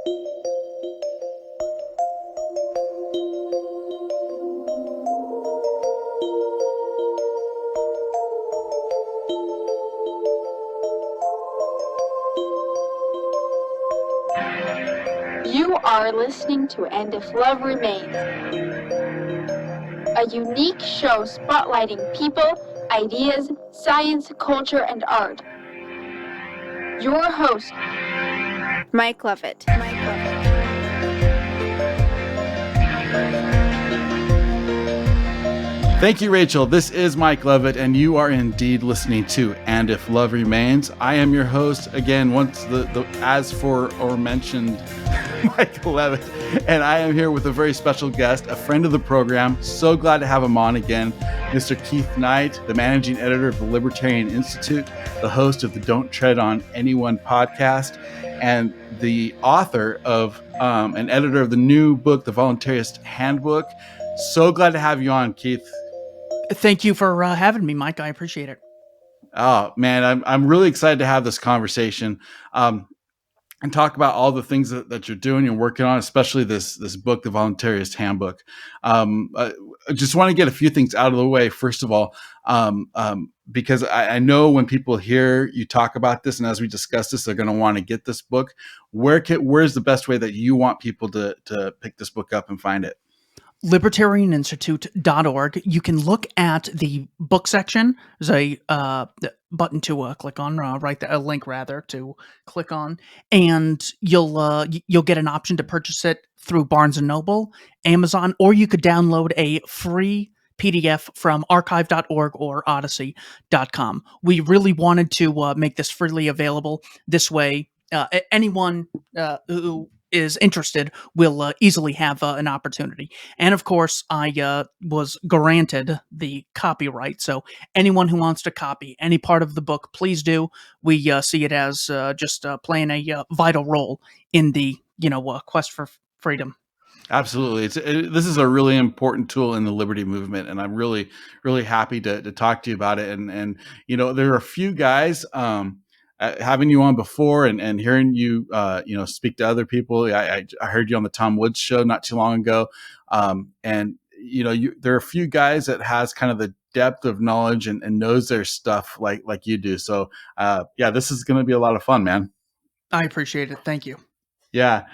You are listening to And If Love Remains, a unique show spotlighting people, ideas, science, culture, and art. Your host, Mike Lovett. Thank you, Rachel. This is Mike Lovett, and you are indeed listening to And If Love Remains. I am your host again. Once as for or mentioned, Mike Lovett, and I am here with a very special guest, a friend of the program. So glad to have him on again, Mr. Keith Knight, the managing editor of the Libertarian Institute, the host of the Don't Tread on Anyone podcast, and the author of and editor of the new book, the Voluntaryist Handbook. So glad to have you on, Keith. Thank you for having me, Mike. I appreciate it. Oh man, I'm really excited to have this conversation and talk about all the things that you're doing and working on, especially this book, the Voluntaryist Handbook. I just want to get a few things out of the way. First of all, because I know when people hear you talk about this, and as we discuss this, they're going to want to get this book. Where's the best way that you want people to pick this book up and find it? LibertarianInstitute.org. You can look at the book section. There's a button to click on, right there, a link rather to click on, and you'll get an option to purchase it through Barnes & Noble, Amazon, or you could download a free PDF from archive.org or odyssey.com. We really wanted to make this freely available. This way, anyone who is interested will easily have an opportunity. And of course, I was granted the copyright. So anyone who wants to copy any part of the book, please do. We see it as just playing a vital role in the quest for freedom. Absolutely. This is a really important tool in the liberty movement, and I'm really, really happy to talk to you about it. And there are a few guys having you on before and hearing you speak to other people. I heard you on the Tom Woods show not too long ago, and there are a few guys that has kind of the depth of knowledge and knows their stuff like you do. So this is going to be a lot of fun, man. I appreciate it. Thank you. Yeah.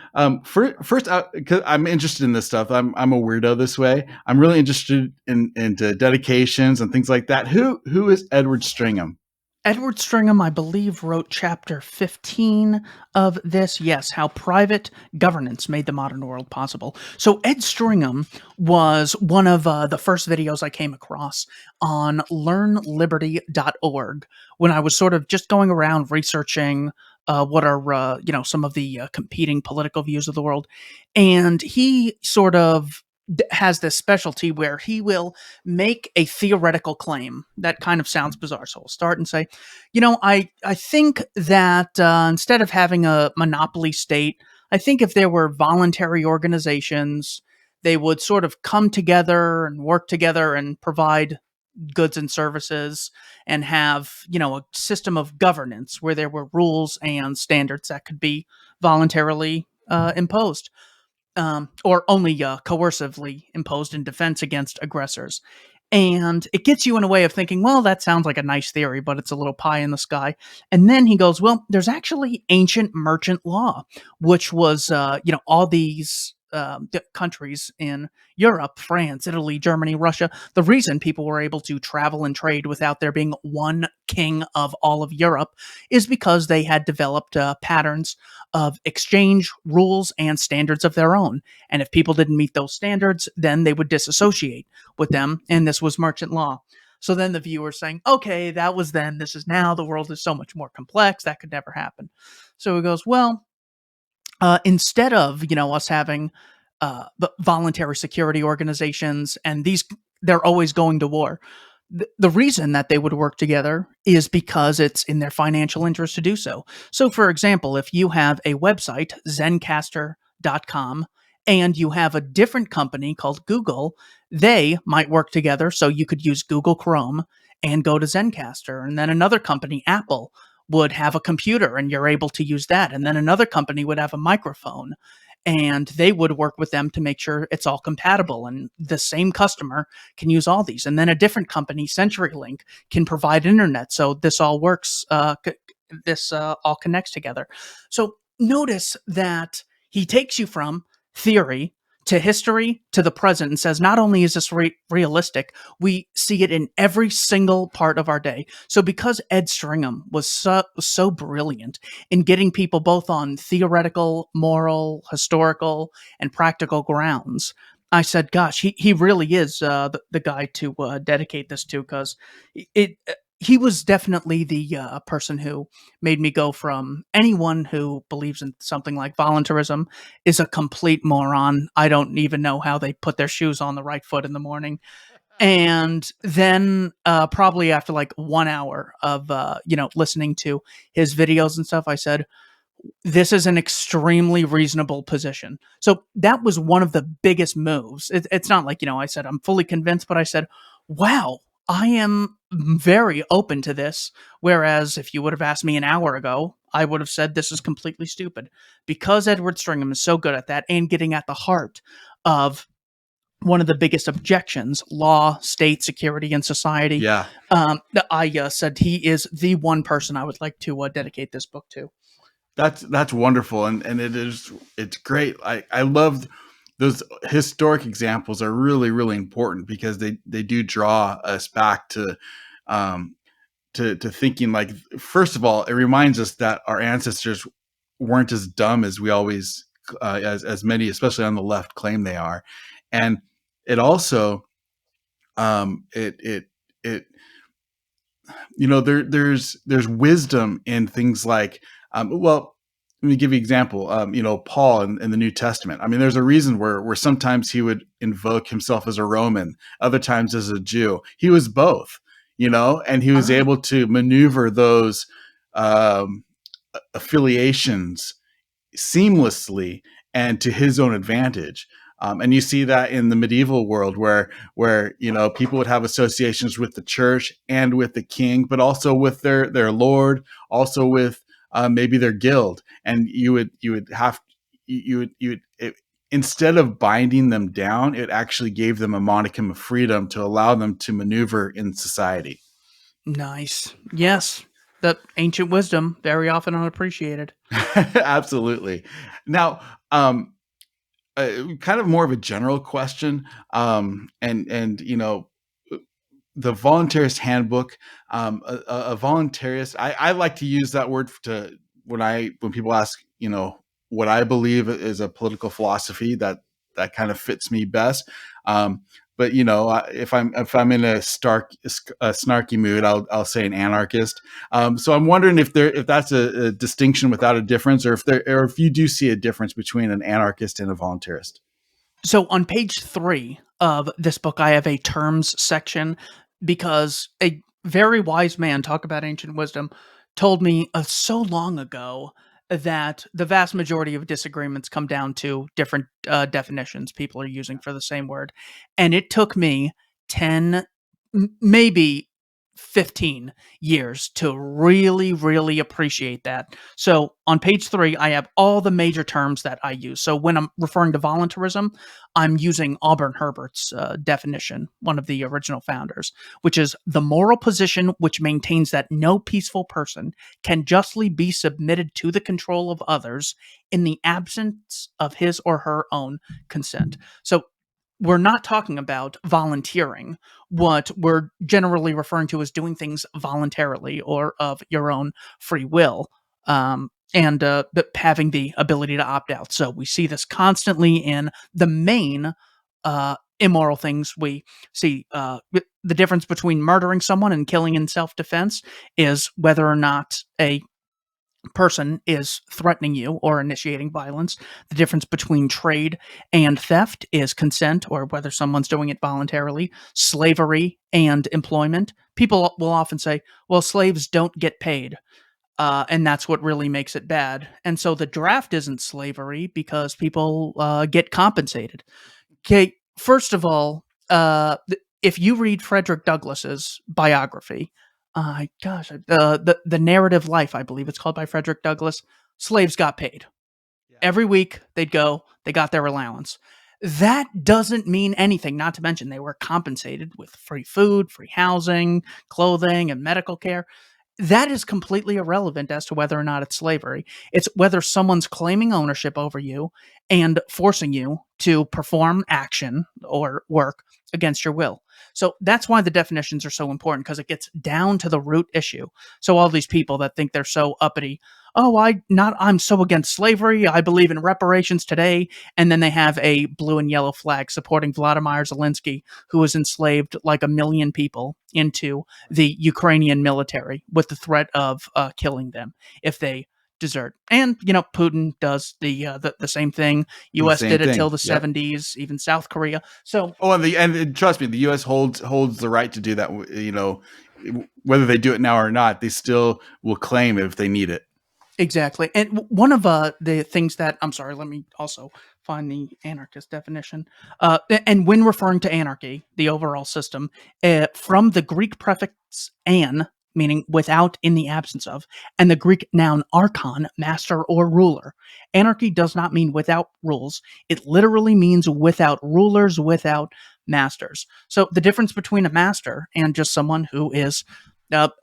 First, because I'm interested in this stuff. I'm a weirdo this way. I'm really interested into dedications and things like that. Who is Edward Stringham? Edward Stringham, I believe, wrote chapter 15 of this. Yes, How Private Governance Made the Modern World Possible. So Ed Stringham was one of the first videos I came across on learnliberty.org when I was sort of just going around researching what are some of the competing political views of the world. And he sort of has this specialty where he will make a theoretical claim that kind of sounds bizarre. So we'll start and say, I think that instead of having a monopoly state, I think if there were voluntary organizations, they would sort of come together and work together and provide goods and services and have, a system of governance where there were rules and standards that could be voluntarily imposed. Or only coercively imposed in defense against aggressors. And it gets you in a way of thinking, well, that sounds like a nice theory, but it's a little pie in the sky. And then he goes, well, there's actually ancient merchant law, which was, all these countries in Europe, France, Italy, Germany, Russia. The reason people were able to travel and trade without there being one king of all of Europe is because they had developed patterns of exchange rules and standards of their own. And if people didn't meet those standards, then they would disassociate with them. And this was merchant law. So then the viewer's saying, okay, that was then, this is now, the world is so much more complex, that could never happen. So he goes, well, instead of, us having voluntary security organizations and they're always going to war, the reason that they would work together is because it's in their financial interest to do so. So, for example, if you have a website, Zencastr.com, and you have a different company called Google, they might work together so you could use Google Chrome and go to Zencastr. And then another company, Apple, would have a computer and you're able to use that. And then another company would have a microphone and they would work with them to make sure it's all compatible and the same customer can use all these. And then a different company, CenturyLink, can provide internet. So this all works, this all connects together. So notice that he takes you from theory to history to the present and says, not only is this realistic, we see it in every single part of our day. So because Ed Stringham was so brilliant in getting people both on theoretical, moral, historical, and practical grounds, I said, gosh, he really is the guy to dedicate this to, because he was definitely the person who made me go from anyone who believes in something like voluntarism is a complete moron. I don't even know how they put their shoes on the right foot in the morning. And then probably after like 1 hour of listening to his videos and stuff, I said, this is an extremely reasonable position. So that was one of the biggest moves. It's not like, I said I'm fully convinced, but I said, wow, I am very open to this. Whereas if you would have asked me an hour ago, I would have said this is completely stupid. Because Edward Stringham is so good at that and getting at the heart of one of the biggest objections, law, state, security, and society. Yeah. I said he is the one person I would like to dedicate this book to. That's wonderful, and it's great. I love those historic examples are really, really important because they do draw us back to thinking, like, first of all, it reminds us that our ancestors weren't as dumb as we always as many, especially on the left, claim they are, and it also it there's wisdom in things like well, let me give you an example. Paul in the New Testament. I mean, there's a reason where sometimes he would invoke himself as a Roman, other times as a Jew. He was both, and he was able to maneuver those affiliations seamlessly and to his own advantage. And you see that in the medieval world where people would have associations with the church and with the king, but also with their lord, also with maybe their guild. And you would instead of binding them down, it actually gave them a modicum of freedom to allow them to maneuver in society. Nice. Yes. The ancient wisdom, very often unappreciated. Absolutely. Now, kind of more of a general question, and the Voluntarist Handbook. A voluntarist, I like to use that word when people ask, what I believe is a political philosophy that kind of fits me best. But if I'm in a snarky mood, I'll say an anarchist. So I'm wondering if that's a distinction without a difference, or if you do see a difference between an anarchist and a voluntarist. So on page 3 of this book, I have a terms section because a very wise man, talk about ancient wisdom, told me so long ago that the vast majority of disagreements come down to different definitions people are using for the same word. And it took me 10, maybe 15 years to really, really appreciate that. So on page 3, I have all the major terms that I use. So when I'm referring to voluntarism, I'm using Auburn Herbert's definition, one of the original founders, which is the moral position which maintains that no peaceful person can justly be submitted to the control of others in the absence of his or her own consent. So we're not talking about volunteering. What we're generally referring to as doing things voluntarily or of your own free will, and having the ability to opt out. So we see this constantly in the main immoral things we see. The difference between murdering someone and killing in self-defense is whether or not a person is threatening you or initiating violence. The difference between trade and theft is consent, or whether someone's doing it voluntarily. Slavery and employment. People will often say, well, slaves don't get paid. And that's what really makes it bad. And so the draft isn't slavery because people get compensated. Okay, first of all, if you read Frederick Douglass's biography, The Narrative Life, I believe it's called, by Frederick Douglass. Slaves got paid. Every week they'd go, they got their allowance. That doesn't mean anything, not to mention they were compensated with free food, free housing, clothing, and medical care. That is completely irrelevant as to whether or not it's slavery. It's whether someone's claiming ownership over you and forcing you to perform action or work against your will. So that's why the definitions are so important, because it gets down to the root issue. So all these people that think they're so uppity, oh, I'm so against slavery, I believe in reparations today, and then they have a blue and yellow flag supporting Vladimir Zelensky, who has enslaved like 1 million people into the Ukrainian military with the threat of killing them if they desert. And Putin does the same thing. The U.S. same did it thing. till the Yep. 70s, even South Korea. So And trust me, the U.S. holds the right to do that. Whether they do it now or not, they still will claim it if they need it. exactly. And one of the things that, I'm sorry, let me also find the anarchist definition. And when referring to anarchy, the overall system, from the Greek prefix an, meaning without, in the absence of, and the Greek noun archon, master or ruler. Anarchy does not mean without rules. It literally means without rulers, without masters. So the difference between a master and just someone who is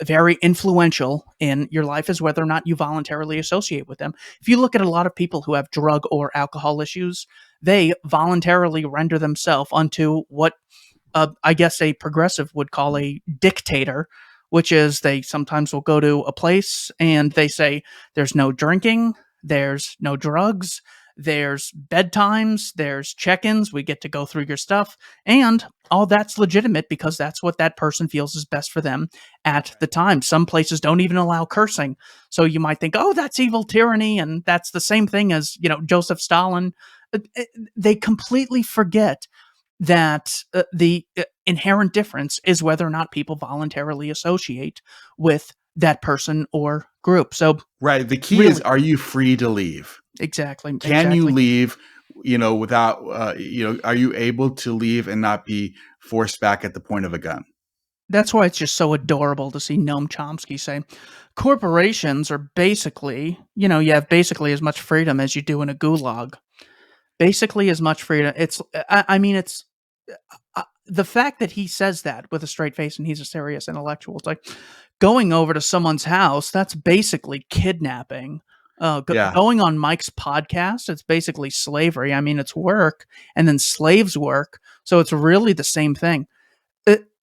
very influential in your life is whether or not you voluntarily associate with them. If you look at a lot of people who have drug or alcohol issues, they voluntarily render themselves unto what I guess a progressive would call a dictator, which is they sometimes will go to a place and they say, there's no drinking, there's no drugs, there's bedtimes, there's check-ins, we get to go through your stuff, and all that's legitimate because that's what that person feels is best for them at the time. Some places don't even allow cursing. So you might think, oh, that's evil tyranny, and that's the same thing as, Joseph Stalin. They completely forget that the inherent difference is whether or not people voluntarily associate with that person or group. So Right. The key really, is, are you free to leave? exactly. Can you leave, without, are you able to leave and not be forced back at the point of a gun? That's why it's just so adorable to see Noam Chomsky say, corporations are basically, you have basically as much freedom as you do in a gulag. Basically as much freedom. It's the fact that he says that with a straight face and he's a serious intellectual. It's like going over to someone's house. That's basically kidnapping. Yeah. Going on Mike's podcast, it's basically slavery. I mean, it's work, and then slaves work. So it's really the same thing.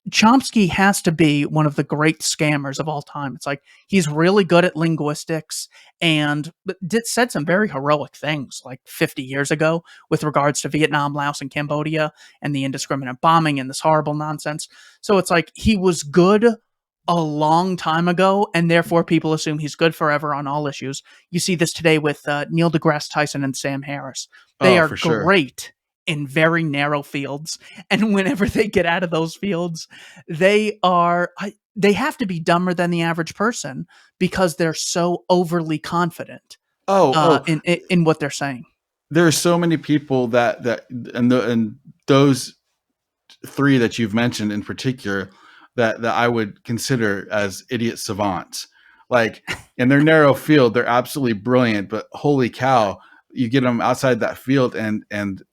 Chomsky has to be one of the great scammers of all time. It's like he's really good at linguistics and said some very heroic things like 50 years ago with regards to Vietnam, Laos, and Cambodia and the indiscriminate bombing and this horrible nonsense. So it's like he was good a long time ago, and therefore people assume he's good forever on all issues. You see this today with Neil deGrasse Tyson and Sam Harris. They are for sure. great in very narrow fields, and whenever they get out of those fields, they have to be dumber than the average person because they're so overly confident in what they're saying. There are so many people and those three that you've mentioned in particular that I would consider as idiot savants. Like, in their narrow field, they're absolutely brilliant, but holy cow, you get them outside that field and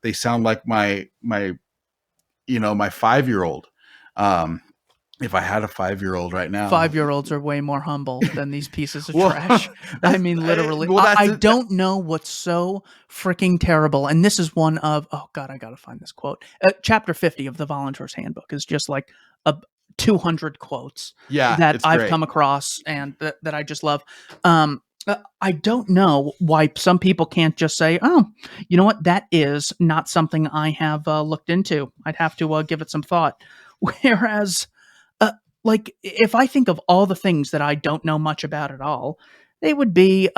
they sound like my 5-year-old. If I had a 5-year-old right now, 5-year-olds are way more humble than these pieces of trash. I mean, literally. I don't know what's so freaking terrible. And this is one of, oh God, I got to find this quote. Chapter 50 of the Voluntaryist Handbook is just like 200 quotes that I've come across and that I just love. I don't know why some people can't just say, oh, you know what? That is not something I have looked into. I'd have to give it some thought. Whereas, like, if I think of all the things that I don't know much about at all, they would be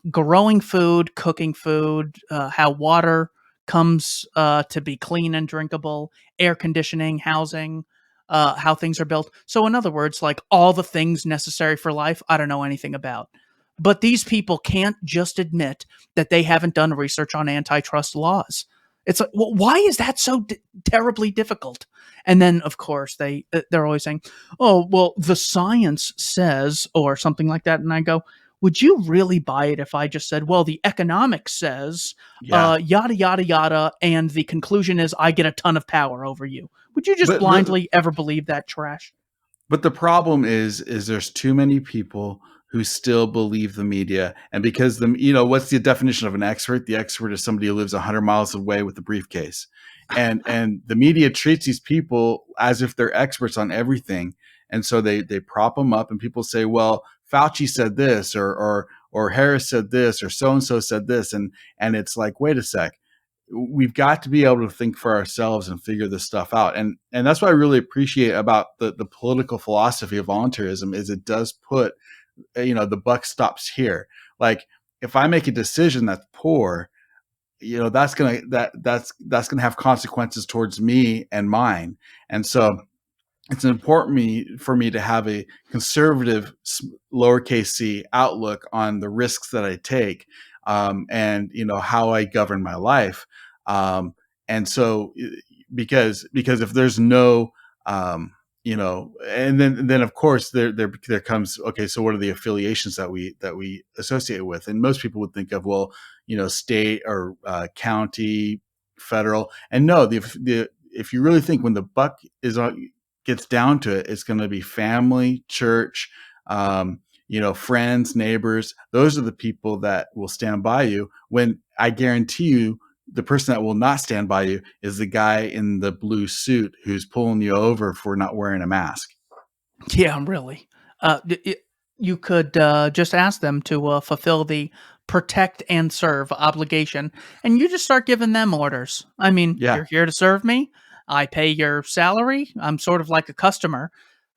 growing food, cooking food, how water comes to be clean and drinkable, air conditioning, housing, how things are built. So in other words, like all the things necessary for life, I don't know anything about. But these people can't just admit that they haven't done research on antitrust laws. It's like, well, why is that so terribly difficult? And then, of course, they're always saying, "Oh, well, the science says," or something like that. And I go, "Would you really buy it if I just said, well, the economics says, Yeah. yada yada yada, and the conclusion is I get a ton of power over you"? Would you just But the blindly ever believe that trash? But the problem is there's too many people who still believe the media, and because what's the definition of an expert? The expert is somebody who lives 100 miles away with a briefcase, and the media treats these people as if they're experts on everything, and so they prop them up, and people say, well, Fauci said this, or Harris said this, or so and so said this, and it's like, wait a sec, we've got to be able to think for ourselves and figure this stuff out. And that's what I really appreciate about the political philosophy of voluntarism is it does put, the buck stops here. Like if I make a decision that's poor, that's gonna have consequences towards me and mine. And so it's important for me to have a conservative lowercase c outlook on the risks that I take, and how I govern my life. And so because if there's no, and then of course there comes, okay, so what are the affiliations that we associate with? And most people would think of, well, state or county, federal, and no, the if you really think, when the buck is on gets down to it, it's going to be family, church, friends, neighbors. Those are the people that will stand by you. When I guarantee you, the person that will not stand by you is the guy in the blue suit who's pulling you over for not wearing a mask. Yeah, really. You could just ask them to fulfill the protect and serve obligation, and you just start giving them orders. I mean, Yeah, you're here to serve me. I pay your salary. I'm sort of like a customer.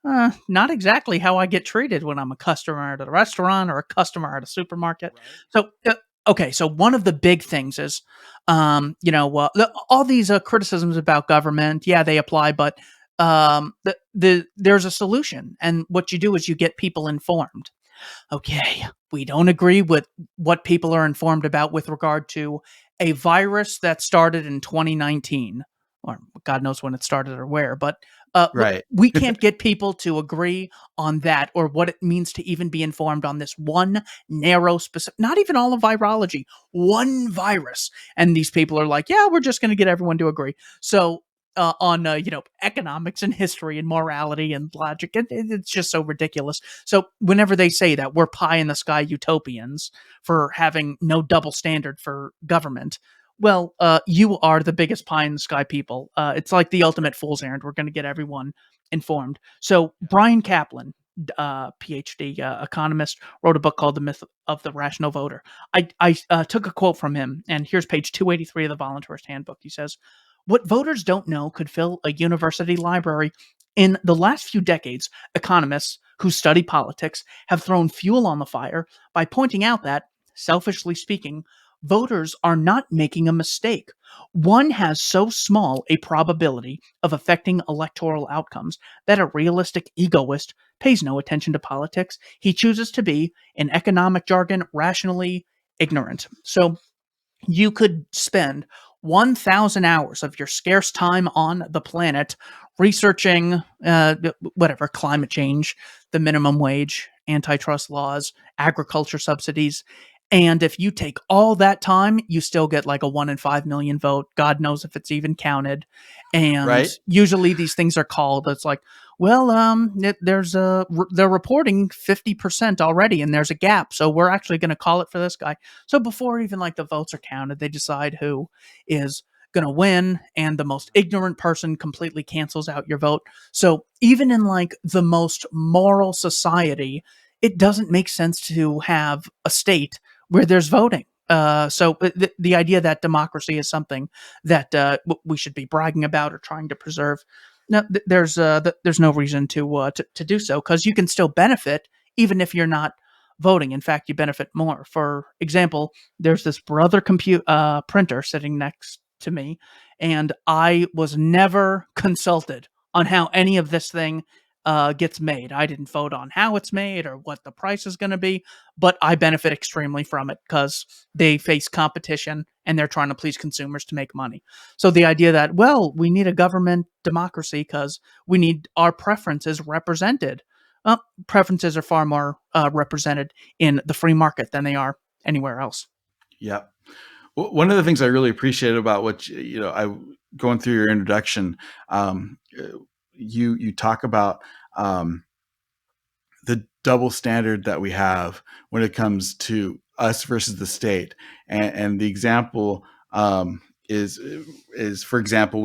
Not exactly how I get treated when I'm a customer at a restaurant or a customer at a supermarket. right. So, okay, so one of the big things is, all these criticisms about government, yeah, they apply, but there's a solution, and what you do is you get people informed. Okay, we don't agree with what people are informed about with regard to a virus that started in 2019, or God knows when it started or where, but Right. we can't get people to agree on that or what it means to even be informed on this one narrow, specific, not even all of virology, one virus. And these people are like, yeah, we're just going to get everyone to agree. So, on economics and history and morality and logic, it's just so ridiculous. So whenever they say that we're pie in the sky utopians for having no double standard for government, well, you are the biggest pie in the sky people. It's like the ultimate fool's errand. We're going to get everyone informed. So Brian Kaplan, PhD economist, wrote a book called The Myth of the Rational Voter. I took a quote from him, and here's page 283 of the Voluntarist Handbook. He says, "What voters don't know could fill a university library. In the last few decades, economists who study politics have thrown fuel on the fire by pointing out that, selfishly speaking, voters are not making a mistake. One has so small a probability of affecting electoral outcomes that a realistic egoist pays no attention to politics. He chooses to be, in economic jargon, rationally ignorant." So you could spend 1,000 hours of your scarce time on the planet researching whatever, climate change, the minimum wage, antitrust laws, agriculture subsidies. And if you take all that time, you still get like a 1 in 5 million vote. God knows if it's even counted. And Right. usually these things are called, it's like, well, they're reporting 50% already, and there's a gap. So we're actually going to call it for this guy. So before even like the votes are counted, they decide who is going to win, and the most ignorant person completely cancels out your vote. So even in like the most moral society, it doesn't make sense to have a state where there's voting. So the idea that democracy is something that we should be bragging about or trying to preserve, no, there's no reason to do so, because you can still benefit even if you're not voting. In fact, you benefit more. For example, there's this Brother printer sitting next to me, and I was never consulted on how any of this thing gets made. I didn't vote on how it's made or what the price is going to be, but I benefit extremely from it because they face competition and they're trying to please consumers to make money. So the idea that, well, we need a government democracy because we need our preferences represented. Preferences are far more represented in the free market than they are anywhere else. Yeah. One of the things I really appreciated about what I going through your introduction, you talk about the double standard that we have when it comes to us versus the state, and the example is for example,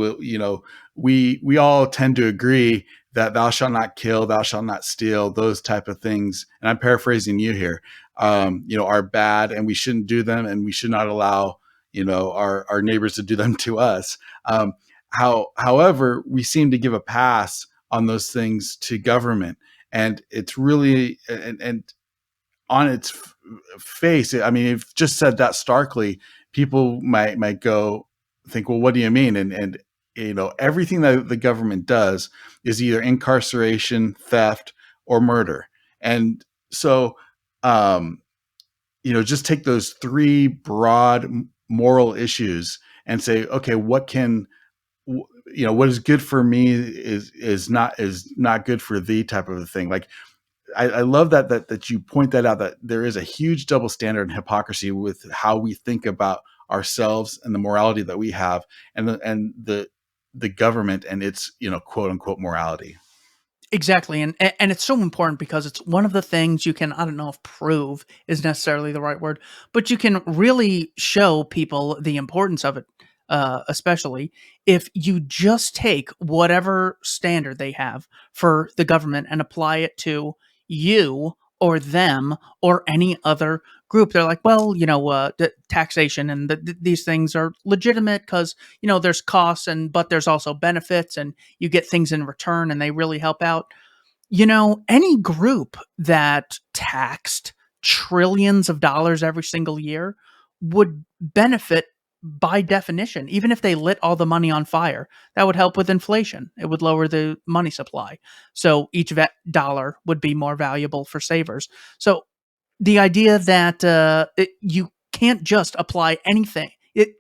we all tend to agree that thou shalt not kill, thou shalt not steal, those type of things, and I'm paraphrasing you here, are bad and we shouldn't do them, and we should not allow our neighbors to do them to us. However, we seem to give a pass on those things to government, and it's really and on its face, I mean, if just said that starkly, people might go think, well, what do you mean? And everything that the government does is either incarceration, theft, or murder. And so just take those three broad moral issues and say, okay, what is good for me is not good for thee, type of a thing. Like, I love that you point that out, that there is a huge double standard and hypocrisy with how we think about ourselves and the morality that we have, and the government and its quote unquote morality. Exactly, and it's so important because it's one of the things you can, I don't know if prove is necessarily the right word, but you can really show people the importance of it, especially if you just take whatever standard they have for the government and apply it to you or them or any other group. They're like, well, taxation and these things are legitimate because there's costs, but there's also benefits, and you get things in return, and they really help out. Any group that taxed trillions of dollars every single year would benefit by definition, even if they lit all the money on fire. That would help with inflation. It would lower the money supply. So each dollar would be more valuable for savers. So the idea that you can't just apply anything.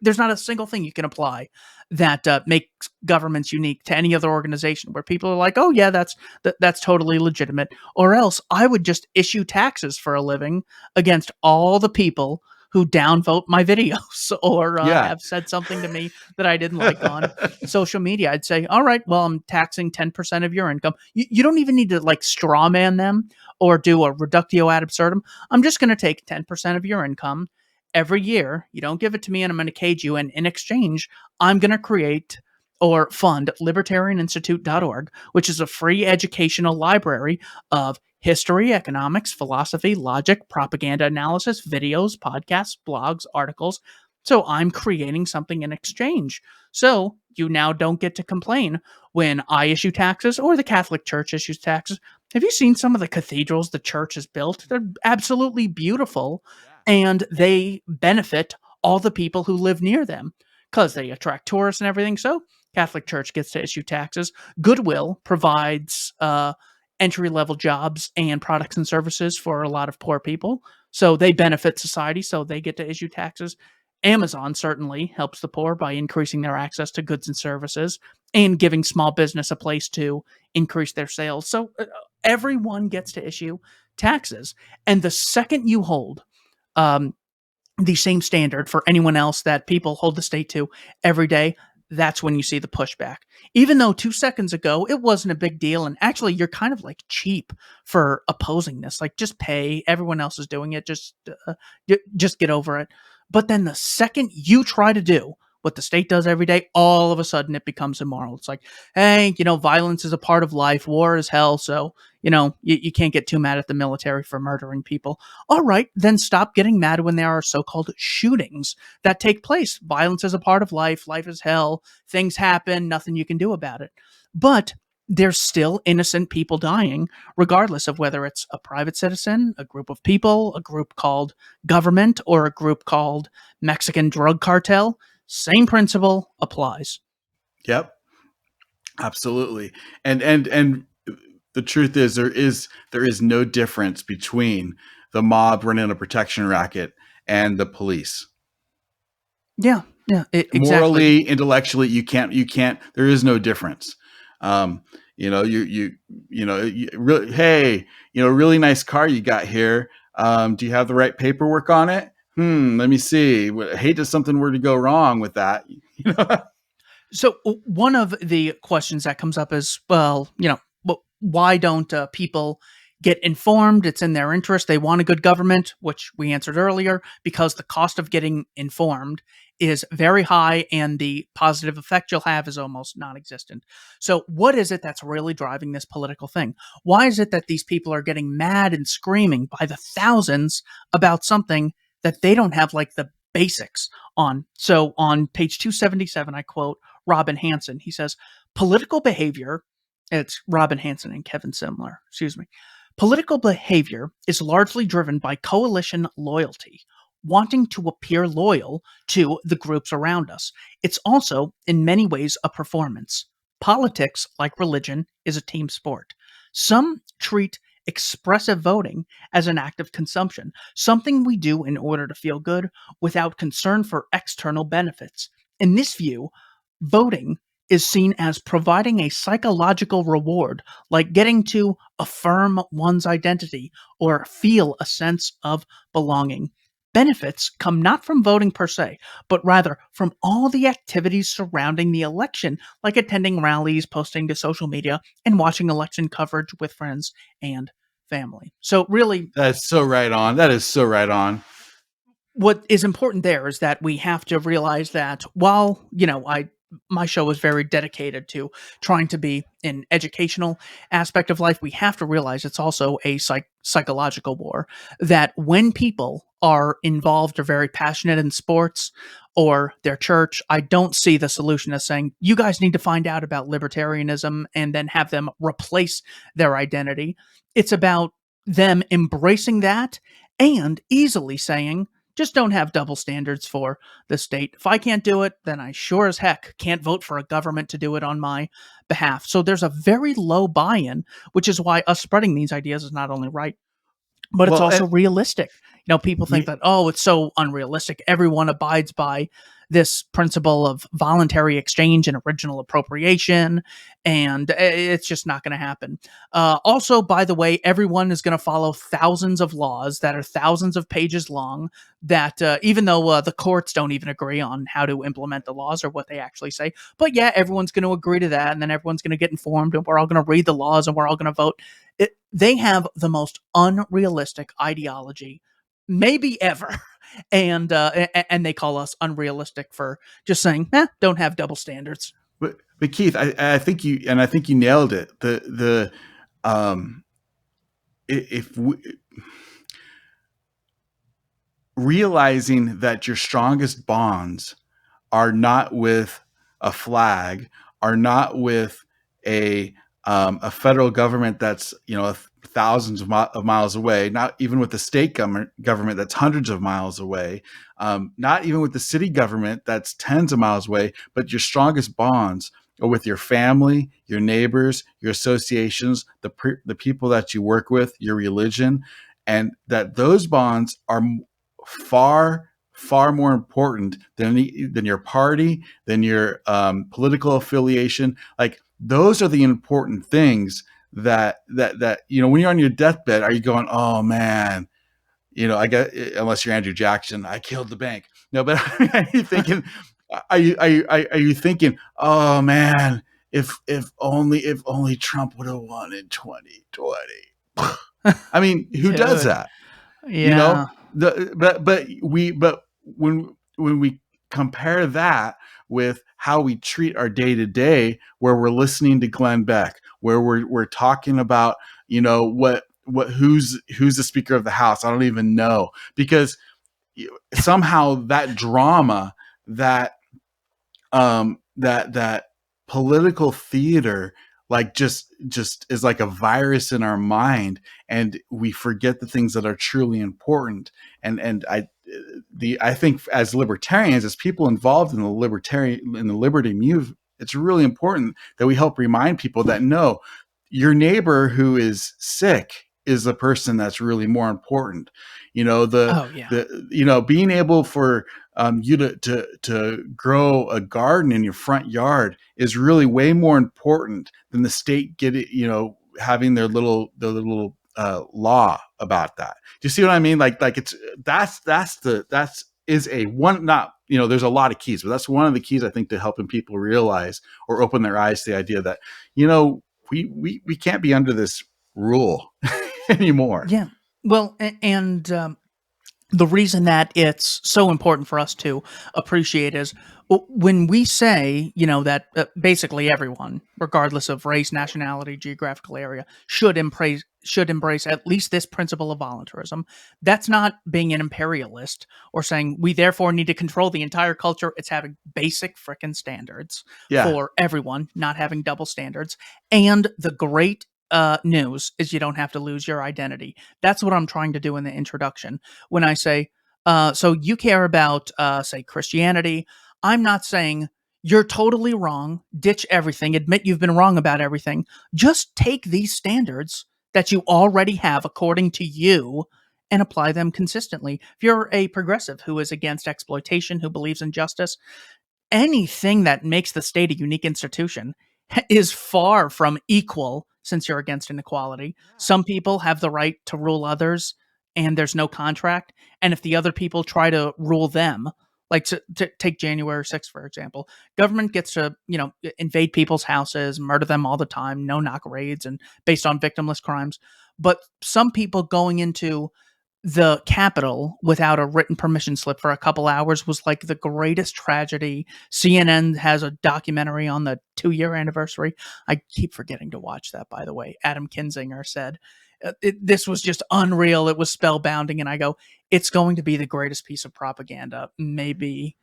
There's not a single thing you can apply that makes governments unique to any other organization where people are like, oh yeah, that's totally legitimate. Or else I would just issue taxes for a living against all the people who downvote my videos or Yeah. have said something to me that I didn't like on social media. I'd say, all right, well, I'm taxing 10% of your income. You don't even need to like straw man them or do a reductio ad absurdum. I'm just going to take 10% of your income every year. You don't give it to me and I'm going to cage you. And in exchange, I'm going to create or fund libertarianinstitute.org, which is a free educational library of history, economics, philosophy, logic, propaganda analysis, videos, podcasts, blogs, articles. So I'm creating something in exchange. So you now don't get to complain when I issue taxes or the Catholic Church issues taxes. Have you seen some of the cathedrals the church has built? They're absolutely beautiful, and they benefit all the people who live near them because they attract tourists and everything. So Catholic Church gets to issue taxes. Goodwill provides entry-level jobs and products and services for a lot of poor people. So they benefit society, so they get to issue taxes. Amazon certainly helps the poor by increasing their access to goods and services and giving small business a place to increase their sales. So everyone gets to issue taxes. And the second you hold the same standard for anyone else that people hold the state to every day, that's when you see the pushback. Even though 2 seconds ago it wasn't a big deal, and actually you're kind of like cheap for opposing this. Like, just pay. Everyone else is doing it. Just get over it. But then the second you try to do what the state does every day, all of a sudden it becomes immoral. It's like, hey, violence is a part of life. War is hell. So, you can't get too mad at the military for murdering people. All right, then stop getting mad when there are so-called shootings that take place. Violence is a part of life. Life is hell. Things happen. Nothing you can do about it. But there's still innocent people dying, regardless of whether it's a private citizen, a group of people, a group called government, or a group called Mexican drug cartel. Same principle applies. Yep. Absolutely. And the truth is there is no difference between the mob running a protection racket and the police. Yeah, exactly. Morally, intellectually, you can't. There is no difference. Um, hey, really nice car you got here. Do you have the right paperwork on it? Let me see. I hate if something were to go wrong with that. So one of the questions that comes up is, well, why don't people get informed? It's in their interest. They want a good government, which we answered earlier, because the cost of getting informed is very high and the positive effect you'll have is almost non-existent. So what is it that's really driving this political thing? Why is it that these people are getting mad and screaming by the thousands about something that they don't have like the basics on? So on page 277, I quote Robin Hanson. He says, political behavior, it's Robin Hanson and Kevin Simler, excuse me. Political behavior is largely driven by coalition loyalty, wanting to appear loyal to the groups around us. It's also, in many ways, a performance. Politics, like religion, is a team sport. Some treat expressive voting as an act of consumption, something we do in order to feel good without concern for external benefits. In this view, voting is seen as providing a psychological reward, like getting to affirm one's identity or feel a sense of belonging. Benefits come not from voting per se, but rather from all the activities surrounding the election, like attending rallies, posting to social media, and watching election coverage with friends and family. So, really, That's so right on. That is so right on. what is important there is that we have to realize that while, my show is very dedicated to trying to be an educational aspect of life, we have to realize it's also a psychological war. That when people are involved or very passionate in sports or their church, I don't see the solution as saying, you guys need to find out about libertarianism and then have them replace their identity. It's about them embracing that and easily saying, just don't have double standards for the state. If I can't do it, then I sure as heck can't vote for a government to do it on my behalf. So there's a very low buy-in, which is why us spreading these ideas is not only right, but it's Well, also realistic. People think that, oh, it's so unrealistic. Everyone abides by this principle of voluntary exchange and original appropriation, and it's just not going to happen. Also, by the way, everyone is going to follow thousands of laws that are thousands of pages long that even though the courts don't even agree on how to implement the laws or what they actually say, but yeah, everyone's going to agree to that, and then everyone's going to get informed, and we're all going to read the laws, and we're all going to vote. They have the most unrealistic ideology maybe ever. And they call us unrealistic for just saying, don't have double standards. but Keith, I think you nailed it. If we, realizing that your strongest bonds are not with a flag, are not with a federal government that's thousands of miles away, not even with the state government that's hundreds of miles away, not even with the city government that's tens of miles away, but your strongest bonds are with your family, your neighbors, your associations, the people that you work with, your religion, and that those bonds are far more important than your party, than your political affiliation. Like, those are the important things that when you're on your deathbed, are you going, oh man, I get, unless you're Andrew Jackson, I killed the bank. No, but are you thinking, are you thinking, oh man, if only Trump would have won in 2020. I mean, who does that? Yeah. But when we compare that with how we treat our day to day, where we're listening to Glenn Beck, where we're talking about who's the Speaker of the House, I don't even know, because somehow that drama, that that political theater, like just is like a virus in our mind, and we forget the things that are truly important. And I think as libertarians, as people involved in the liberty movement, it's really important that we help remind people that no, your neighbor who is sick is the person that's really more important. Oh yeah. Being able for you to grow a garden in your front yard is really way more important than the state having their little law about that. Do you see what I mean? Like it's that's is a one, not, there's a lot of keys, but that's one of the keys, I think, to helping people realize or open their eyes to the idea that, we can't be under this rule anymore. Yeah. Well, and the reason that it's so important for us to appreciate is when we say, that basically everyone, regardless of race, nationality, geographical area, should embrace at least this principle of voluntarism. That's not being an imperialist or saying we therefore need to control the entire culture. It's having basic frickin' standards Yeah. for everyone, not having double standards. And the great news is you don't have to lose your identity. That's what I'm trying to do in the introduction when I say, so you care about, say, Christianity. I'm not saying you're totally wrong, ditch everything, admit you've been wrong about everything. Just take these standards that you already have according to you and apply them consistently. If you're a progressive who is against exploitation, who believes in justice, anything that makes the state a unique institution is far from equal since you're against inequality. Some people have the right to rule others and there's no contract. And if the other people try to rule them, like to take January 6th, for example, government gets to, invade people's houses, murder them all the time, no knock raids and based on victimless crimes. But some people going into the Capitol without a written permission slip for a couple hours was like the greatest tragedy. CNN has a documentary on the 2-year anniversary. I keep forgetting to watch that, by the way. Adam Kinzinger said this was just unreal. It was spellbounding. And I go, it's going to be the greatest piece of propaganda, maybe.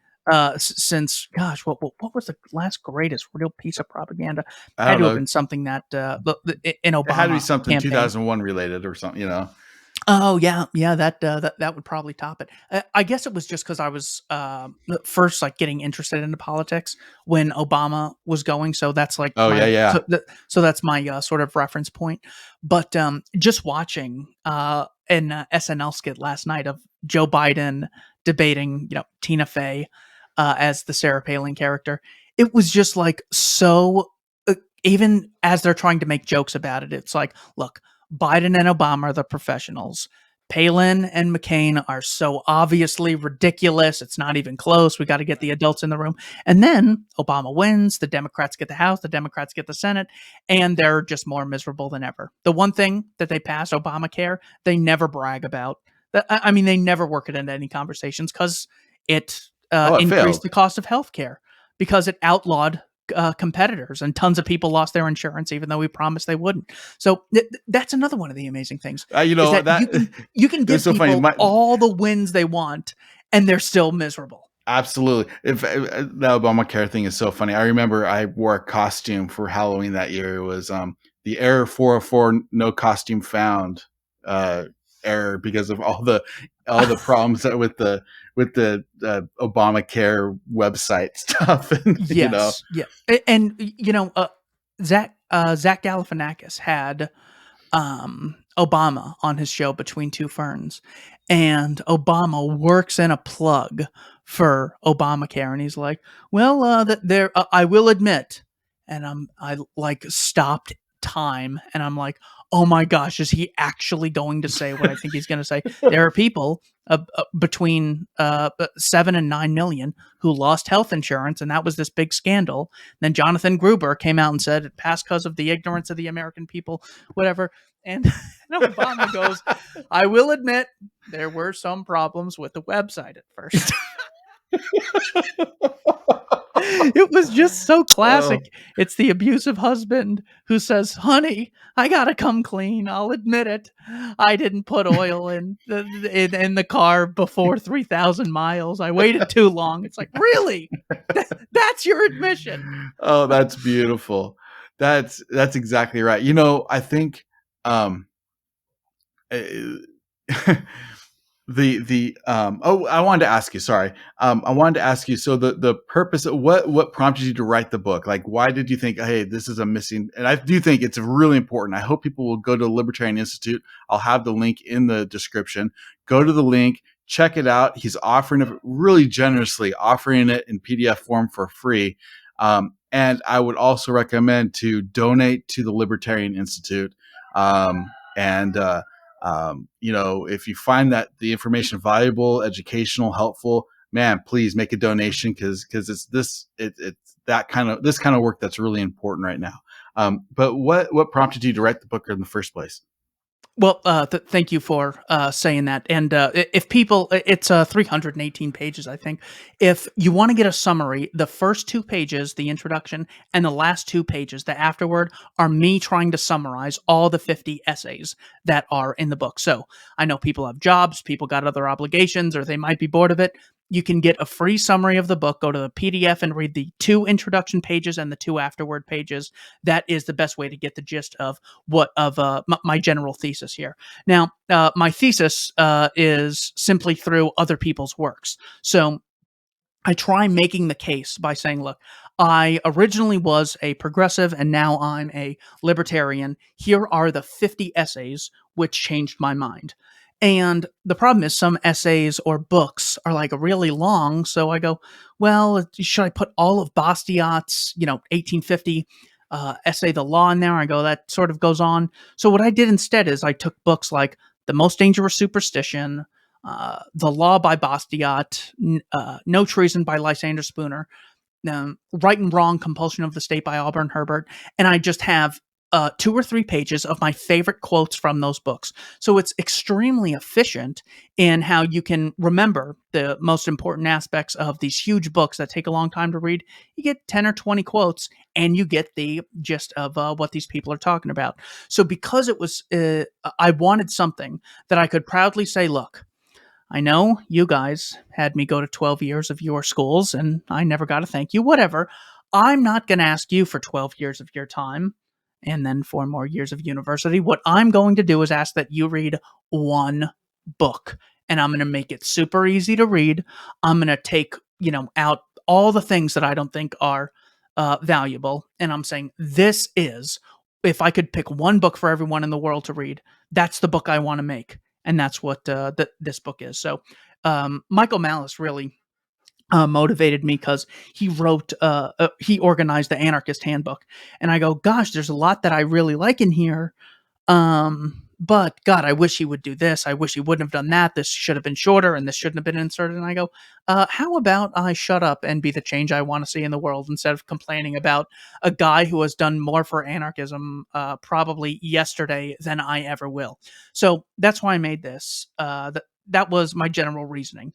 Since, gosh, what was the last greatest real piece of propaganda? I Had don't to have know. been something that in Obama It had to be something campaign. 2001 related or something, Oh yeah, that would probably top it. I guess it was just because I was first like getting interested into politics when Obama was going, so that's like Oh yeah, my yeah. so that's my sort of reference point. But just watching an SNL skit last night of Joe Biden debating, Tina Fey as the Sarah Palin character, it was just like so. Even as they're trying to make jokes about it, it's like, look. Biden and Obama are the professionals. Palin and McCain are so obviously ridiculous. It's not even close. We got to get the adults in the room. And then Obama wins. The Democrats get the House. The Democrats get the Senate. And they're just more miserable than ever. The one thing that they passed, Obamacare, they never brag about. I mean, they never work it into any conversations because it It increased failed. the cost of healthcare because it outlawed competitors and tons of people lost their insurance even though we promised they wouldn't. So that's another one of the amazing things is that you can give so people funny. all the wins they want and they're still miserable. Absolutely. If the Obamacare thing is so funny. I remember I wore a costume for Halloween that year. It was the error 404 no costume found error because of all the problems with the Obamacare website stuff. And, Yes. Yeah. And Zach Galifianakis had Obama on his show Between Two Ferns, and Obama works in a plug for Obamacare, and he's like, "Well, I will admit," and I like stopped time, and I'm like, "Oh my gosh, is he actually going to say what I think he's going to say?" There are people between 7 and 9 million who lost health insurance, and that was this big scandal. And then Jonathan Gruber came out and said it passed because of the ignorance of the American people, whatever. And Obama goes, I will admit there were some problems with the website at first. It was just so classic. Oh. It's the abusive husband who says, honey, I gotta come clean. I'll admit it. I didn't put oil in the car before 3,000 miles. I waited too long. It's like, really? That's your admission. Oh, that's beautiful. That's exactly right. I think I wanted to ask you, sorry. I wanted to ask you, so the purpose of what prompted you to write the book? Like, why did you think, hey, this is a missing, and I do think it's really important. I hope people will go to the Libertarian Institute. I'll have the link in the description. Go to the link, check it out. He's offering it really generously, offering it in PDF form for free. And I would also recommend to donate to the Libertarian Institute. And if you find that the information valuable, educational, helpful, man, please make a donation because it's this kind of work that's really important right now. But what prompted you to write the book in the first place? Well, thank you for saying that. And if people, it's 318 pages, I think. If you want to get a summary, the first 2 pages, the introduction, and the last 2 pages, the afterword, are me trying to summarize all the 50 essays that are in the book. So I know people have jobs, people got other obligations, or they might be bored of it. You can get a free summary of the book. Go to the PDF and read the 2 introduction pages and the 2 afterword pages. That is the best way to get the gist of my general thesis here. Now, my thesis is simply through other people's works. So I try making the case by saying, look, I originally was a progressive and now I'm a libertarian. Here are the 50 essays which changed my mind. And the problem is some essays or books are like really long. So I go, well, should I put all of Bastiat's, 1850 essay, The Law, in there? I go, that sort of goes on. So what I did instead is I took books like The Most Dangerous Superstition, The Law by Bastiat, No Treason by Lysander Spooner, Right and Wrong, Compulsion of the State by Auburn Herbert, and I just have 2 or 3 pages of my favorite quotes from those books. So it's extremely efficient in how you can remember the most important aspects of these huge books that take a long time to read. You get 10 or 20 quotes and you get the gist of what these people are talking about. So because it was, I wanted something that I could proudly say, look, I know you guys had me go to 12 years of your schools and I never got a thank you, whatever. I'm not going to ask you for 12 years of your time and then 4 more years of university. What I'm going to do is ask that you read one book, and I'm going to make it super easy to read. I'm going to take, out all the things that I don't think are valuable. And I'm saying this is, if I could pick one book for everyone in the world to read, that's the book I want to make. And that's what this book is. So Michael Malice really motivated me because he organized the Anarchist Handbook. And I go, gosh, there's a lot that I really like in here. But God, I wish he would do this. I wish he wouldn't have done that. This should have been shorter and this shouldn't have been inserted. And I go, how about I shut up and be the change I want to see in the world instead of complaining about a guy who has done more for anarchism probably yesterday than I ever will. So that's why I made this. That was my general reasoning.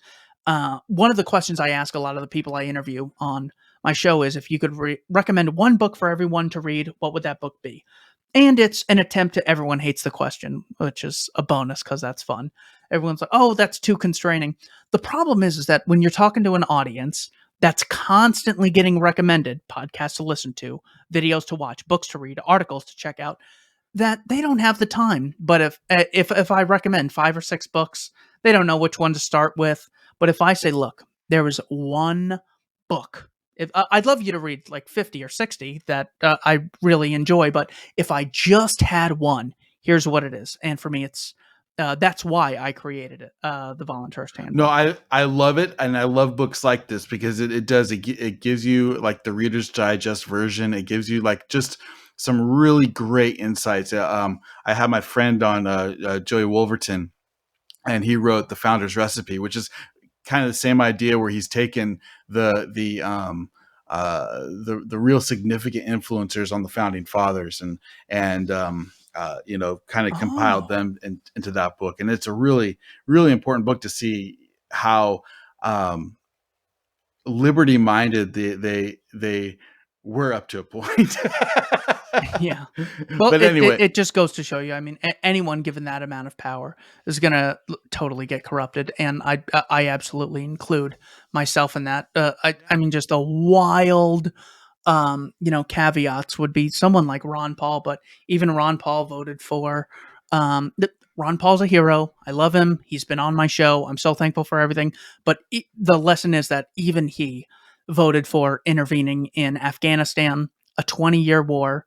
One of the questions I ask a lot of the people I interview on my show is, if you could recommend one book for everyone to read, what would that book be? And it's an attempt to, everyone hates the question, which is a bonus because that's fun. Everyone's like, oh, that's too constraining. The problem is that when you're talking to an audience that's constantly getting recommended podcasts to listen to, videos to watch, books to read, articles to check out, that they don't have the time. But if I recommend 5 or 6 books, they don't know which one to start with. But if I say, look, there is one book, I'd love you to read like 50 or 60 that I really enjoy, but if I just had one, here's what it is. And for me, it's that's why I created it, the Voluntarist Handbook. No, I love it, and I love books like this because it gives you like the Reader's Digest version. It gives you like just some really great insights. I had my friend on, Joey Wolverton, and he wrote The Founder's Recipe, which is kind of the same idea, where he's taken the real significant influencers on the founding fathers and kind of compiled them into that book. And it's a really, really important book to see how liberty minded they were up to a point. Yeah. Well, But anyway, it just goes to show you. I mean, anyone given that amount of power is going to totally get corrupted, and I absolutely include myself in that. I mean, just a wild, caveats would be someone like Ron Paul, but even Ron Paul voted for Ron Paul's a hero. I love him. He's been on my show. I'm so thankful for everything. But the lesson is that even he voted for intervening in Afghanistan, a 20-year war,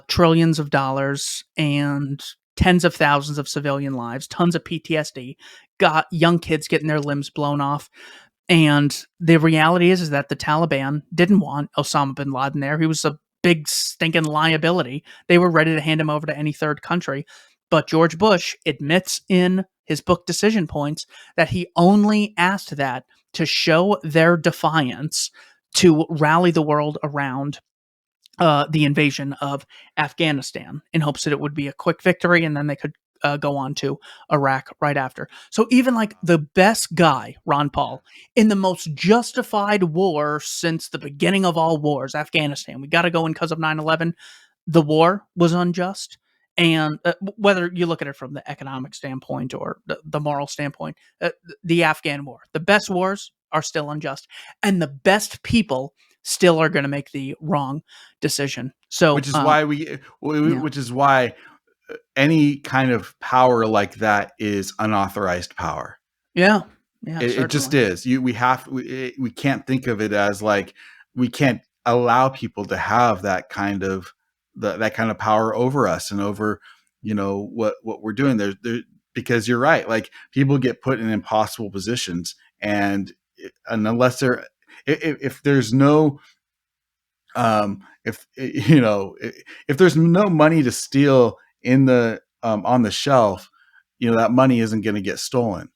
trillions of dollars, and tens of thousands of civilian lives, tons of PTSD, got young kids getting their limbs blown off. And the reality is that the Taliban didn't want Osama bin Laden there. He was a big stinking liability. They were ready to hand him over to any third country. But George Bush admits in his book Decision Points that he only asked that to show their defiance, to rally the world around the invasion of Afghanistan, in hopes that it would be a quick victory and then they could go on to Iraq right after. So even like the best guy, Ron Paul, in the most justified war since the beginning of all wars, Afghanistan, we got to go in because of 9/11, the war was unjust. And whether you look at it from the economic standpoint or the moral standpoint, the Afghan war, the best wars are still unjust. And the best people still are going to make the wrong decision. So, which is why which is why any kind of power like that is unauthorized power. Yeah, it just is. We can't think of it as like, we can't allow people to have that kind of power over us and over, what we're doing there, because you're right. Like, people get put in impossible positions, and unless if there's no, if there's no money to steal in the on the shelf, that money isn't going to get stolen.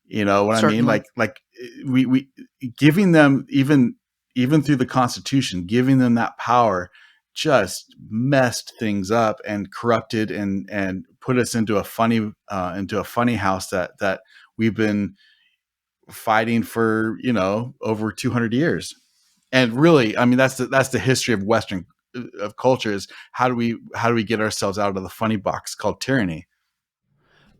You know what Certainly. I mean? Like we giving them, even through the Constitution, giving them that power just messed things up and corrupted and put us into a funny house that we've been fighting for, over 200 years. And really, I mean, that's the history of Western of culture, is how do we get ourselves out of the funny box called tyranny?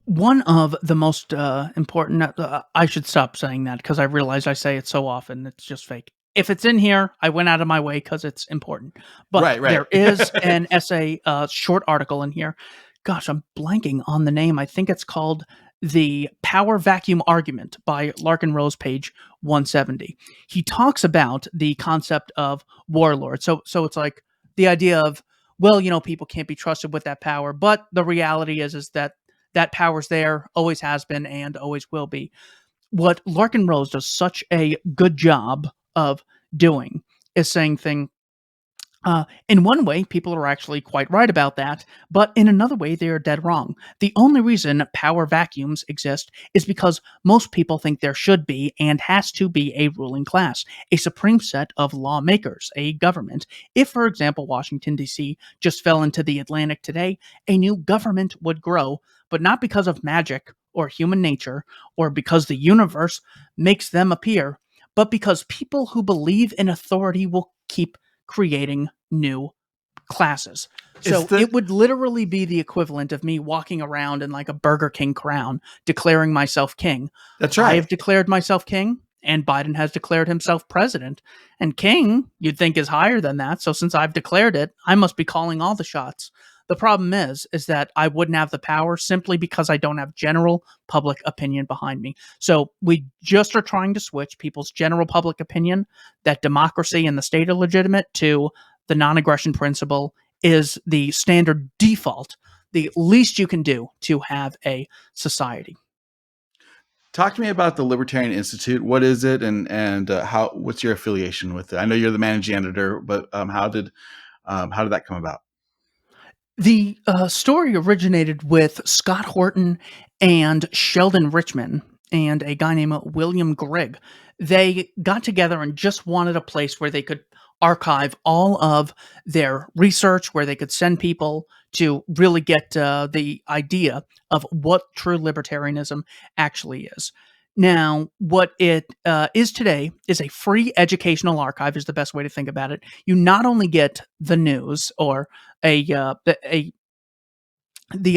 One of the most important, I should stop saying that because I realize I say it so often, it's just fake. If it's in here, I went out of my way because it's important. But Right. there is an essay, short article in here. Gosh, I'm blanking on the name. I think it's called The Power Vacuum Argument by Larkin Rose, page 170. He talks about the concept of warlord. So it's like the idea of, well, people can't be trusted with that power. But the reality is that power's there, always has been, and always will be. What Larkin Rose does such a good job of doing is saying in one way, people are actually quite right about that, but in another way, they are dead wrong. The only reason power vacuums exist is because most people think there should be and has to be a ruling class, a supreme set of lawmakers, a government. If, for example, Washington, D.C. just fell into the Atlantic today, a new government would grow, but not because of magic or human nature or because the universe makes them appear, but because people who believe in authority will keep creating new classes. So it would literally be the equivalent of me walking around in like a Burger King crown, declaring myself king. That's right. I have declared myself king, and Biden has declared himself president. And king, you'd think, is higher than that. So since I've declared it, I must be calling all the shots. The problem is that I wouldn't have the power simply because I don't have general public opinion behind me. So we just are trying to switch people's general public opinion that democracy and the state are legitimate to the non-aggression principle is the standard default, the least you can do to have a society. Talk to me about the Libertarian Institute. What is it, and what's your affiliation with it? I know you're the managing editor, but how did that come about? The story originated with Scott Horton and Sheldon Richman and a guy named William Grigg. They got together and just wanted a place where they could archive all of their research, where they could send people to really get the idea of what true libertarianism actually is. Now, what it is today is a free educational archive, is the best way to think about it. You not only get the news or the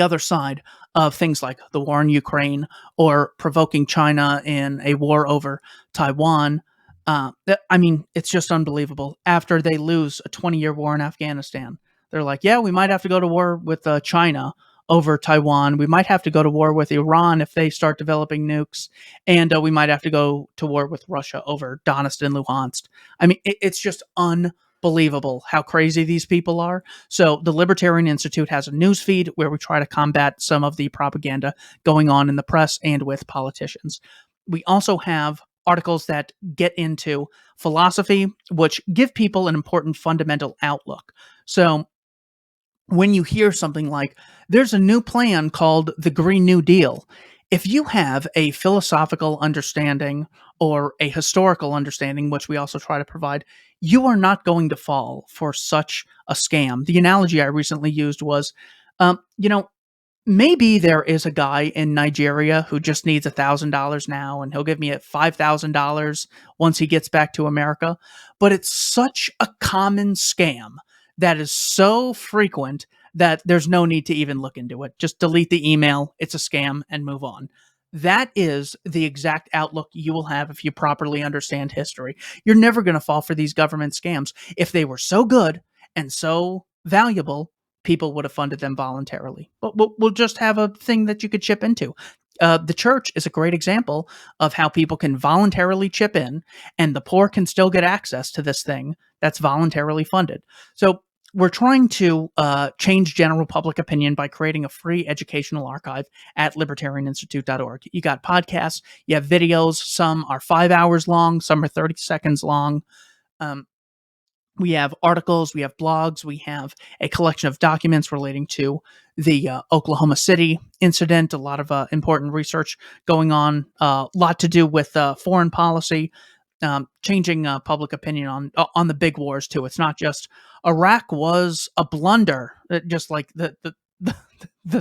other side of things like the war in Ukraine or provoking China in a war over Taiwan. I mean, it's just unbelievable. After they lose a 20-year war in Afghanistan, they're like, yeah, we might have to go to war with China over Taiwan. We might have to go to war with Iran if they start developing nukes, and we might have to go to war with Russia over Donetsk and Luhansk. I mean, it's just unbelievable how crazy these people are. So the Libertarian Institute has a news feed where we try to combat some of the propaganda going on in the press and with politicians. We also have articles that get into philosophy, which give people an important fundamental outlook. So when you hear something like, there's a new plan called the Green New Deal, if you have a philosophical understanding or a historical understanding, which we also try to provide, you are not going to fall for such a scam. The analogy I recently used was, you know, maybe there is a guy in Nigeria who just needs $1,000 now, and he'll give me $5,000 once he gets back to America. But it's such a common scam that is so frequent that there's no need to even look into it. Just delete the email. It's a scam and move on. That is the exact outlook you will have if you properly understand history. You're never going to fall for these government scams. If they were so good and so valuable, people would have funded them voluntarily. But we'll just have a thing that you could chip into. The church is a great example of how people can voluntarily chip in, and the poor can still get access to this thing that's voluntarily funded. So we're trying to change general public opinion by creating a free educational archive at libertarianinstitute.org. You got podcasts, you have videos. Some are 5 hours long, some are 30 seconds long. We have articles, we have blogs, we have a collection of documents relating to the Oklahoma City incident, a lot of important research going on, a lot to do with foreign policy, changing public opinion on the big wars too. It's not just Iraq was a blunder, just like the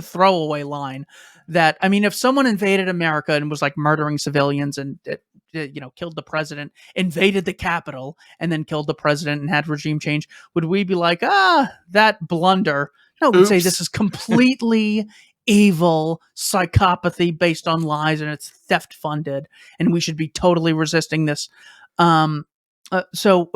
throwaway line that, I mean, if someone invaded America and was like murdering civilians and killed the president, invaded the Capitol, and then killed the president and had regime change, would we be like, that blunder? No, we'd say this is completely evil psychopathy based on lies, and it's theft funded, and we should be totally resisting this. So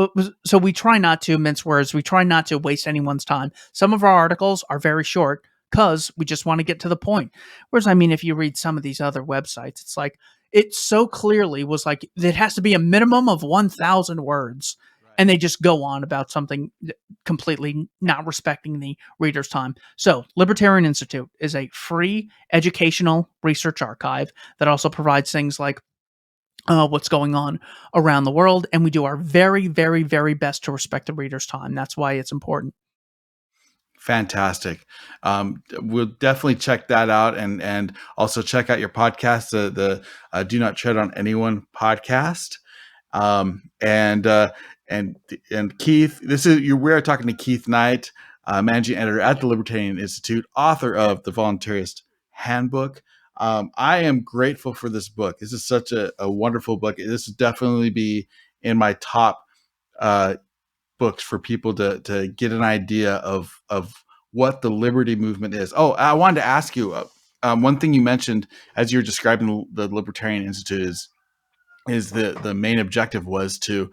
we try not to mince words. We try not to waste anyone's time. Some of our articles are very short because we just want to get to the point. Whereas, I mean, if you read some of these other websites, it's like, it so clearly was like, it has to be a minimum of 1,000 words. Right. And they just go on about something completely not respecting the reader's time. So Libertarian Institute is a free educational research archive that also provides things like what's going on around the world. And we do our very, very, very best to respect the reader's time. That's why it's important. Fantastic. We'll definitely check that out, and also check out your podcast, the Do Not Tread on Anyone podcast. And Keith, we're talking to Keith Knight, managing editor at the Libertarian Institute, author of the Voluntaryist Handbook. I am grateful for this book. This is such a wonderful book. This would definitely be in my top books for people to get an idea of what the liberty movement is. Oh, I wanted to ask you, one thing you mentioned as you were describing the Libertarian Institute is the main objective was to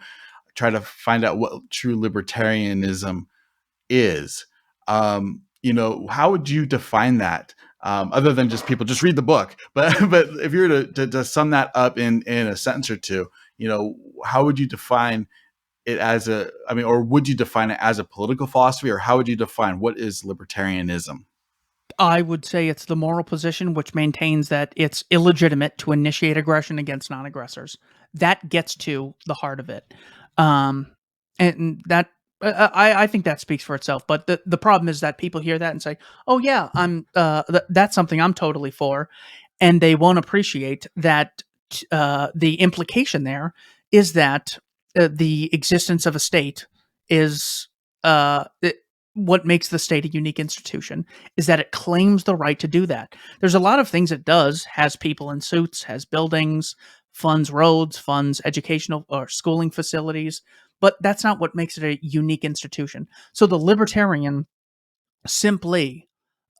try to find out what true libertarianism is. How would you define that? Other than just people just read the book, but if you were to sum that up in a sentence or two, how would you define it or would you define it as a political philosophy, or how would you define what is libertarianism? I would say it's the moral position which maintains that it's illegitimate to initiate aggression against non-aggressors. That gets to the heart of it. And that, I think that speaks for itself. But the problem is that people hear that and say, oh yeah, that's something I'm totally for. And they won't appreciate that the implication there is that the existence of a state is what makes the state a unique institution, is that it claims the right to do that. There's a lot of things it does, has people in suits, has buildings, funds roads, funds educational or schooling facilities, but that's not what makes it a unique institution. So the libertarian simply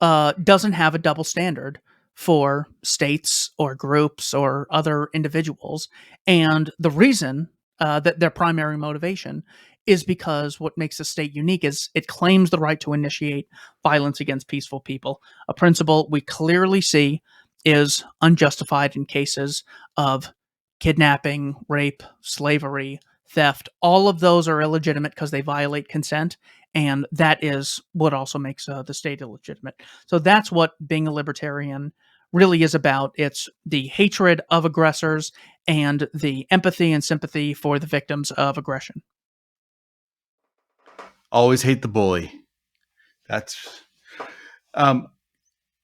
doesn't have a double standard for states or groups or other individuals. And the reason that their primary motivation is because what makes the state unique is it claims the right to initiate violence against peaceful people, a principle we clearly see is unjustified in cases of kidnapping, rape, slavery, theft. All of those are illegitimate because they violate consent, and that is what also makes the state illegitimate. So that's what being a libertarian really is about. It's the hatred of aggressors and the empathy and sympathy for the victims of aggression. Always hate the bully. That's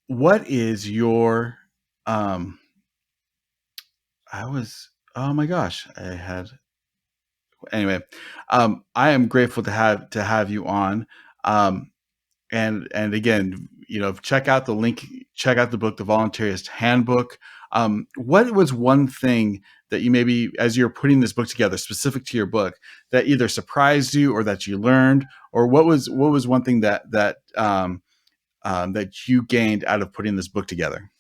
what is your I was oh my gosh, I had anyway. I am grateful to have you on. And again, check out the link, check out the book, The Voluntaryist Handbook. What was one thing that you maybe, as you're putting this book together, specific to your book, that either surprised you or that you learned, or what was one thing that you gained out of putting this book together?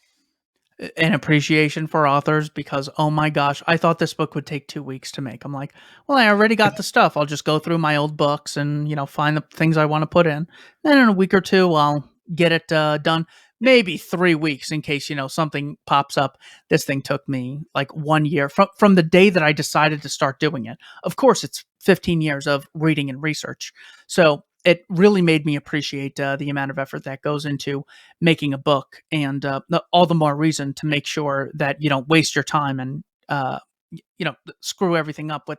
An appreciation for authors because, oh my gosh, I thought this book would take 2 weeks to make. I'm like, well, I already got the stuff. I'll just go through my old books and, find the things I want to put in. Then in a week or two, I'll get it done. Maybe 3 weeks in case, something pops up. This thing took me like 1 year from the day that I decided to start doing it. Of course, it's 15 years of reading and research. So it really made me appreciate the amount of effort that goes into making a book, and all the more reason to make sure that you don't waste your time and screw everything up with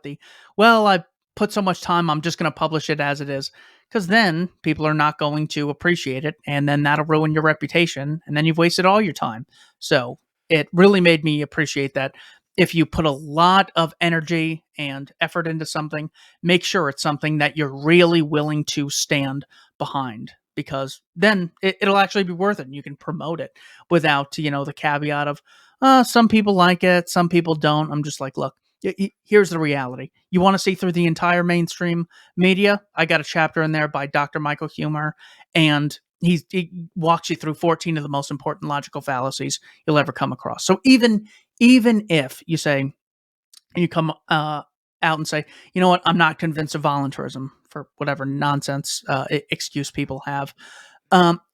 well, I put so much time, I'm just going to publish it as it is, because then people are not going to appreciate it, and then that'll ruin your reputation, and then you've wasted all your time. So it really made me appreciate that if you put a lot of energy and effort into something, make sure it's something that you're really willing to stand behind, because then it'll actually be worth it and you can promote it without, the caveat of, some people like it, some people don't. I'm just like, look, here's the reality. You want to see through the entire mainstream media? I got a chapter in there by Dr. Michael Humer, and he walks you through 14 of the most important logical fallacies you'll ever come across. So even if you come out and say, you know what, I'm not convinced of voluntarism for whatever nonsense excuse people have,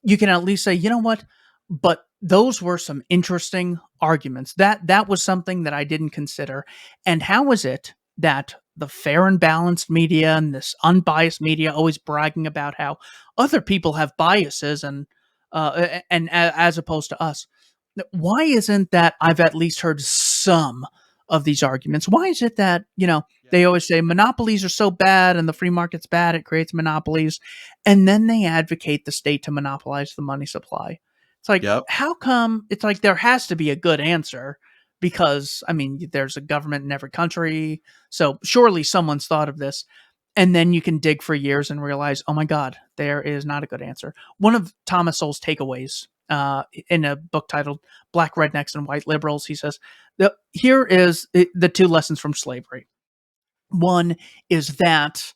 you can at least say, you know what, but those were some interesting arguments. That was something that I didn't consider. And how is it that the fair and balanced media and this unbiased media always bragging about how other people have biases as opposed to us? Why isn't that I've at least heard some of these arguments? Why is it that, they always say monopolies are so bad and the free market's bad, it creates monopolies, and then they advocate the state to monopolize the money supply? It's like, Yep. how come? It's like there has to be a good answer because, I mean, there's a government in every country, so surely someone's thought of this. And then you can dig for years and realize, oh my God, there is not a good answer. One of Thomas Sowell's takeaways in a book titled Black Rednecks and White Liberals, he says, here is the 2 lessons from slavery. One is that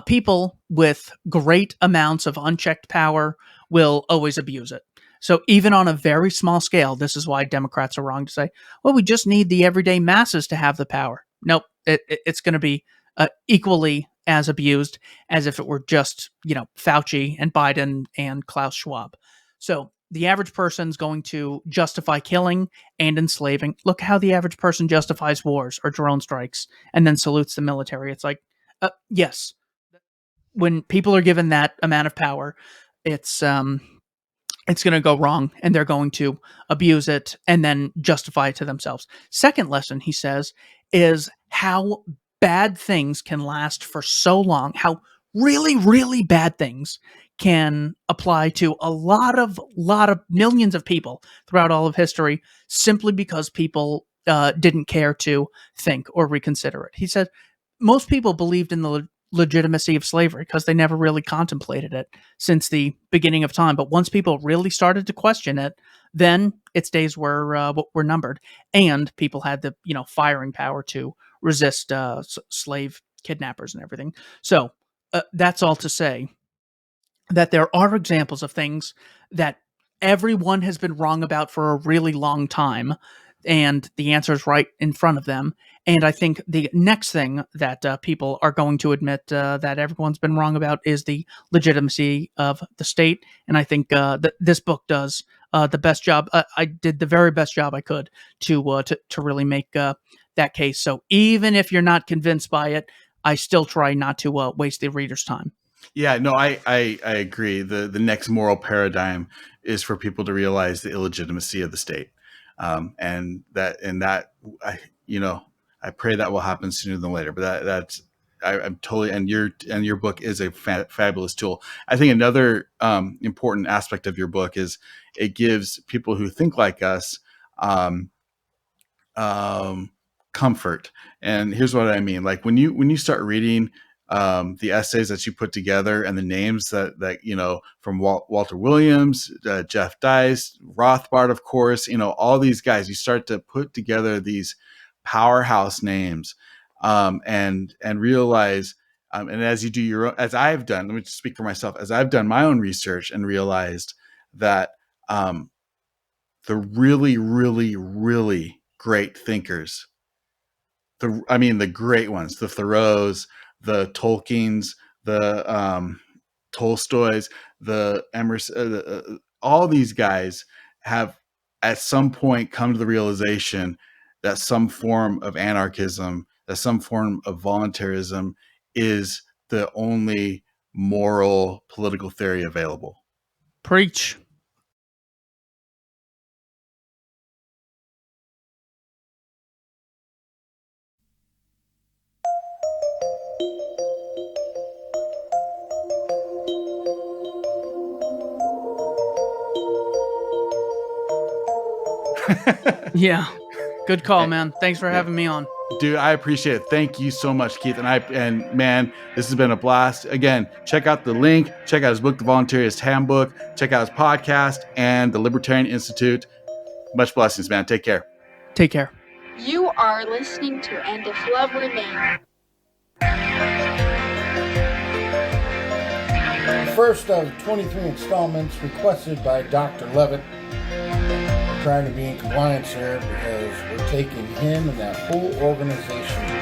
people with great amounts of unchecked power will always abuse it. So even on a very small scale, this is why Democrats are wrong to say, well, we just need the everyday masses to have the power. Nope, it's going to be equally as abused as if it were just, Fauci and Biden and Klaus Schwab. So the average person's going to justify killing and enslaving. Look how the average person justifies wars or drone strikes and then salutes the military. It's like, yes, when people are given that amount of power, it's going to go wrong and they're going to abuse it and then justify it to themselves. Second lesson, he says, is how bad things can last for so long, how really, really bad things can apply to a lot of millions of people throughout all of history simply because people didn't care to think or reconsider it. He said most people believed in the legitimacy of slavery because they never really contemplated it since the beginning of time. But once people really started to question it, then its days were numbered, and people had the firing power to resist slave kidnappers and everything. So that's all to say that there are examples of things that everyone has been wrong about for a really long time. and the answer is right in front of them. And I think the next thing that people are going to admit that everyone's been wrong about is the legitimacy of the state. And I think that this book does the best job. I did the very best job I could to really make that case. So even if you're not convinced by it, I still try not to waste the reader's time. Yeah, no, I agree. The next moral paradigm is for people to realize the illegitimacy of the state, and that I pray that will happen sooner than later. But I'm totally, and your book is a fabulous tool. I think another important aspect of your book is it gives people who think like us comfort. And here's what I mean: like when you start reading the essays that you put together and the names that from Walter Williams, Jeff Dice, Rothbard, of course, all these guys, you start to put together these powerhouse names, and realize, and as you do your own, as I've done, let me just speak for myself, as I've done my own research and realized that the really, really, really great thinkers, the great ones, the Thoreaus, the Tolkiens, the Tolstoys, the Emerson, all these guys have at some point come to the realization that some form of anarchism, that some form of voluntarism is the only moral political theory available. Preach. Yeah. Good call, man. Thanks for having me on. Dude, I appreciate it. Thank you so much, Keith. And man, this has been a blast. Again, check out the link, check out his book, The Voluntaryist Handbook, check out his podcast and the Libertarian Institute. Much blessings, man. Take care. Take care. You are listening to And If Love Remains. First of 23 installments requested by Dr. Levitt. Trying to be in compliance here because we're taking him and that whole organization